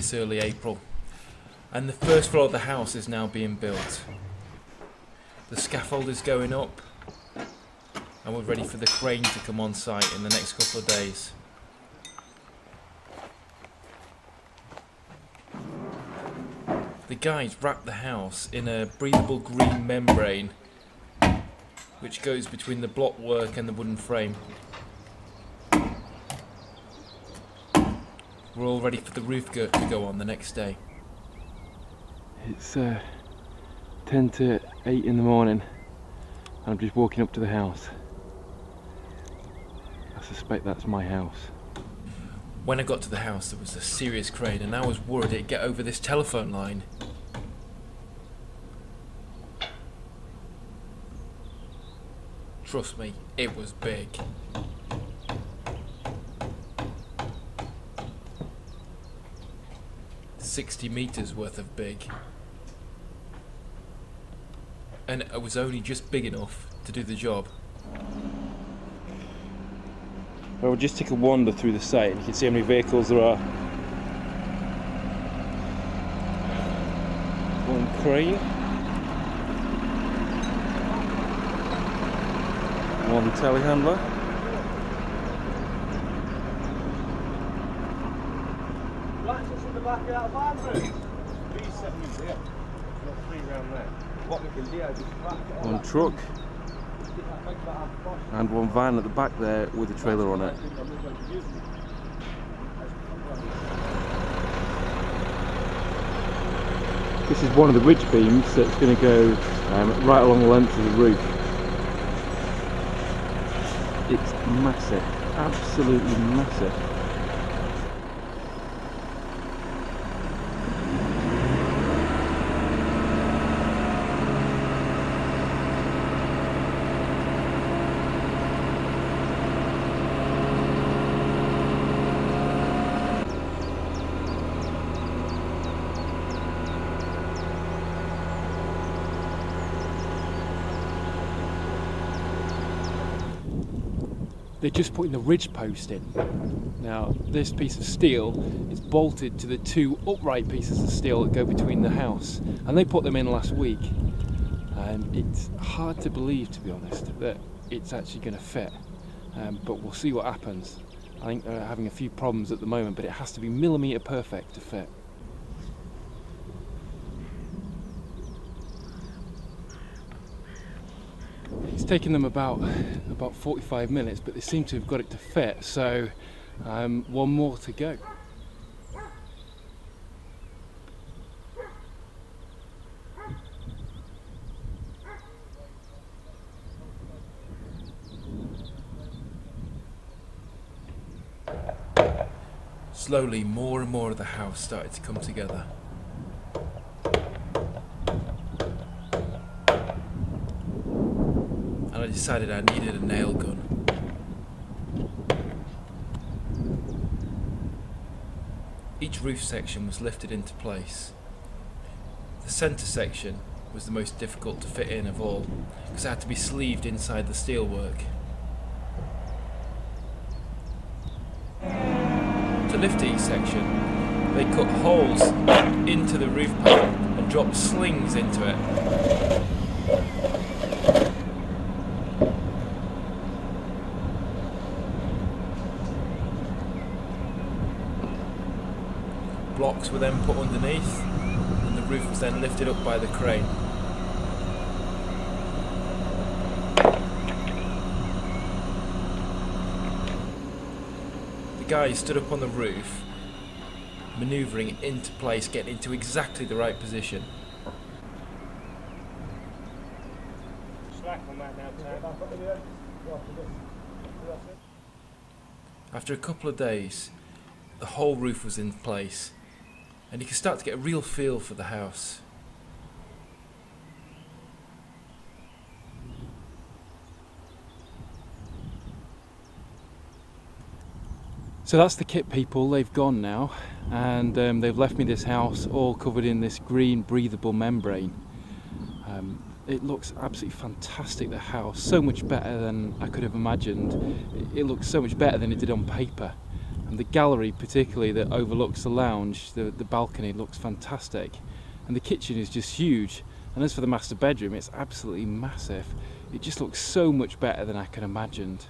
It's early April, and the first floor of the house is now being built. The scaffold is going up, and we're ready for the crane to come on site in the next couple of days. The guys wrap the house in a breathable green membrane which goes between the block work and the wooden frame. We're all ready for the roof to go on the next day. It's 10 to 8 in the morning and I'm just walking up to the house. I suspect that's my house. When I got to the house there was a serious crane and I was worried it'd get over this telephone line. Trust me, it was big. $60 meters worth of big. And it was only just big enough to do the job. Well, we'll just take a wander through the site and you can see how many vehicles there are. One crane. One telehandler. Access in the back of that van room. B7 is here. Got 3 round there. What we can do is just crack it. One truck. And one van at the back there with a trailer on it. This is one of the ridge beams that's going to go right along the length of the roof. It's massive, absolutely massive. They're just putting the ridge post in. Now, this piece of steel is bolted to the 2 upright pieces of steel that go between the house, and they put them in last week. And it's hard to believe, to be honest, that it's actually going to fit. But we'll see what happens. I think they're having a few problems at the moment, but it has to be millimetre perfect to fit. It's taken them about 45 minutes, but they seem to have got it to fit, so one more to go. Slowly, more and more of the house started to come together. And I decided I needed a nail gun. Each roof section was lifted into place. The centre section was the most difficult to fit in of all, because it had to be sleeved inside the steelwork. To lift each section, they cut holes into the roof panel and dropped slings into it. Blocks were then put underneath, and the roof was then lifted up by the crane. The guys stood up on the roof, manoeuvring it into place, getting into exactly the right position. Slack on that now, Ted. After a couple of days, the whole roof was in place, and you can start to get a real feel for the house. So that's the kit people, they've gone now, and they've left me this house all covered in this green breathable membrane. It looks absolutely fantastic, the house, so much better than I could have imagined. It looks so much better than it did on paper. And the gallery, particularly that overlooks the lounge, the balcony, looks fantastic. And the kitchen is just huge. And as for the master bedroom, it's absolutely massive. It just looks so much better than I could have imagined.